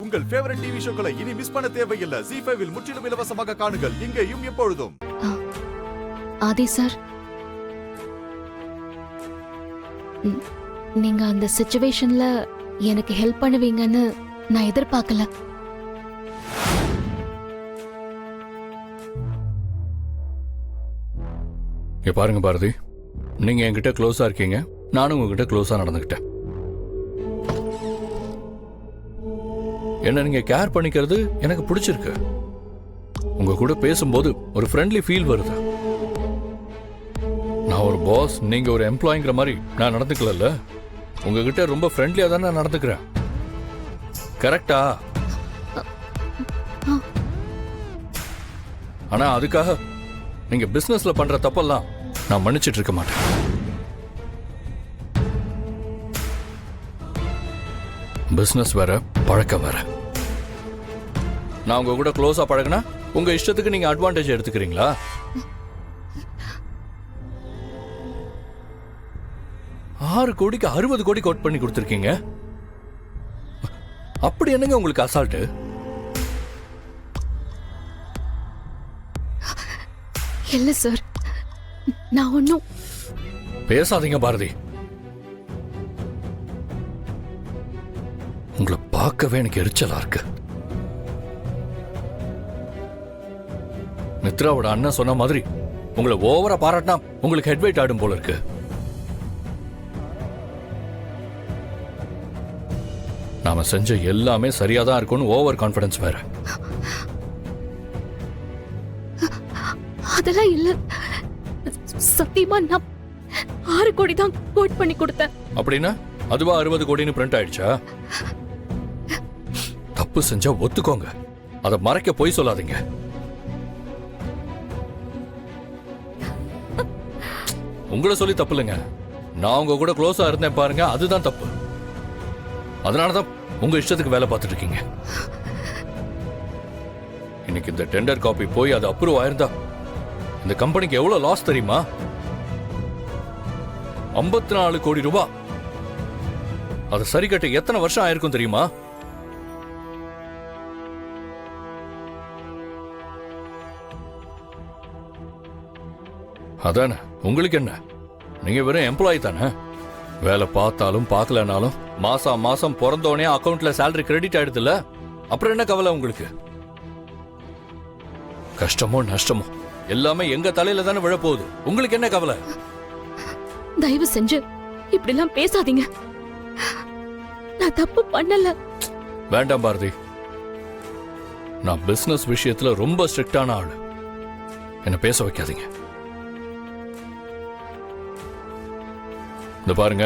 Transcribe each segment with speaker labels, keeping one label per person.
Speaker 1: உங்கள் favourite TV ஷோக்களை இனி miss பண்ண தேவையில்லை. ZEE5 இல் முற்றிலும் இலவசமாக காணுங்கள், இங்கேயும் எப்பொழுதும்.
Speaker 2: ஆதி சார், நீங்க அந்த சிச்சுவேஷன்ல எனக்கு ஹெல்ப் பண்ணுவீங்கன்னு நான் எதிர்பார்க்கல.
Speaker 3: பாருங்க பாரதி, நீங்க என்கிட்ட க்ளோஸா இருக்கீங்க, நானும் உங்ககிட்ட க்ளோஸா நடந்துக்கிட்டேன். என்ன நீங்க கேர் பண்ணிக்கிறது எனக்கு பிடிச்சிருக்கு. உங்க கூட பேசும்போது ஒரு ஃப்ரெண்ட்லி ஃபீல் வருது. நான் ஒரு பாஸ், நீங்க ஒரு எம்ப்ளாயிங்கிற மாதிரி நான் நடந்துக்கல. உங்ககிட்ட ரொம்ப ஃப்ரெண்ட்லியா தான் நான் நடந்துக்கிறேன். கரெக்டா? ஆனா அதுக்காக நீங்க பிசினஸ்ல பண்ற தப்பெல்லாம் நான் மன்னிச்சிட்டு இருக்க மாட்டேன். பிசினஸ் வேற, பழக்கம் வேற. நான் உங்க கூட க்ளோஸா பழகினா உங்க இஷ்டத்துக்கு நீங்க அட்வான்டேஜ் எடுத்துக்கிறீங்களா? $6 கோடிக்கு 60 கோடி கோட் பண்ணி கொடுத்துருக்கீங்க. அப்படி என்னங்க உங்களுக்கு அசால்ட்டு?
Speaker 2: இல்ல சார், நான் ஒன்னும்.
Speaker 3: பேசாதீங்க பாரதி. உங்களை பார்க்கவே எனக்கு எரிச்சலா இருக்கு. மித்ராவோட அண்ணன் சொன்ன மாதிரி உங்களை ஓவரா பாராட்டினா உங்களுக்கு ஹெட்வெயிட் ஆடும் போல இருக்கு. நாம செஞ்ச எல்லாமே சரியாதான் இருக்கும்னு ஓவர் கான்பிடன்ஸ் வேற.
Speaker 2: அதெல்லாம் இல்ல சத்தியமா, நான் 6 கோடி தான் கோட் பண்ணி கொடுத்தேன்.
Speaker 3: அப்படின்னா அதுவா 60 கோடின்னு பிரிண்ட் ஆயிடுச்சா? தப்பு செஞ்சா ஒத்துக்கோங்க, அதை மறைக்க போய் சொல்லாதீங்க. உங்களை சொல்லி தப்பு இல்லைங்க, நான் உங்க கூட க்ளோஸா இருந்தேன் பாருங்க, அதுதான் தப்பு. அதனாலதான் உங்க இஷ்டத்துக்கு வேலை பார்த்துட்டு இருக்கீங்க. இன்னைக்கு இந்த டெண்டர் காப்பி போய் அது அப்ரூவ் ஆயிருந்தா இந்த கம்பெனிக்கு எவ்வளவு லாஸ் தெரியுமா? 54 கோடி ரூபாய். அது சரி கட்ட எத்தனை வருஷம் ஆயிருக்கும் தெரியுமா? அதானே, உங்களுக்கு என்ன? நீங்க வெறும் எம்ப்ளாயி தானே. வேலை பார்த்தாலும் பார்க்கலனாலும் மாசம் பிறந்தோடனே அக்கவுண்ட்ல சேலரி கிரெடிட் ஆயிடுதுல்ல, அப்புறம் என்ன கவலை உங்களுக்கு? கஷ்டமோ நஷ்டமோ எல்லாமே எங்க தலையில தானே விழப்போகுது, உங்களுக்கு என்ன கவலை?
Speaker 2: தயவு செஞ்சு இப்படி எல்லாம் பேசாதீங்க, நான் தப்பு பண்ணல.
Speaker 3: வேண்டாம் பாரதி, நான் பிசினஸ் விஷயத்துல ரொம்ப ஸ்ட்ரிக்டான ஆளு. என்ன பேச வைக்காதீங்க. இந்த பாருங்க,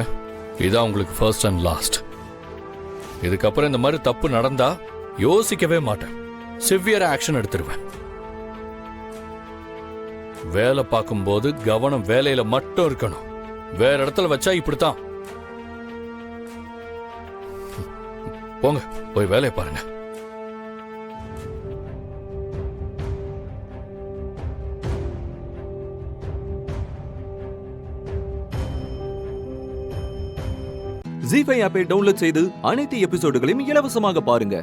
Speaker 3: இதான் உங்களுக்கு ஃபர்ஸ்ட் அண்ட் லாஸ்ட். இதுக்கப்புறம் இந்த மாதிரி தப்பு நடந்தா யோசிக்கவே மாட்டேன், சிவியர் ஆக்ஷன் எடுத்துருவேன். வேலை பார்க்கும்போது கவனம் வேலையில மட்டும் இருக்கணும், வேற இடத்துல வச்சா இப்படித்தான். போங்க, போய் வேலையை பாருங்க.
Speaker 4: ZEE5 ஆப்பை டவுன்லோட் செய்து அனைத்து எபிசோடுகளையும் இலவசமாக பாருங்க.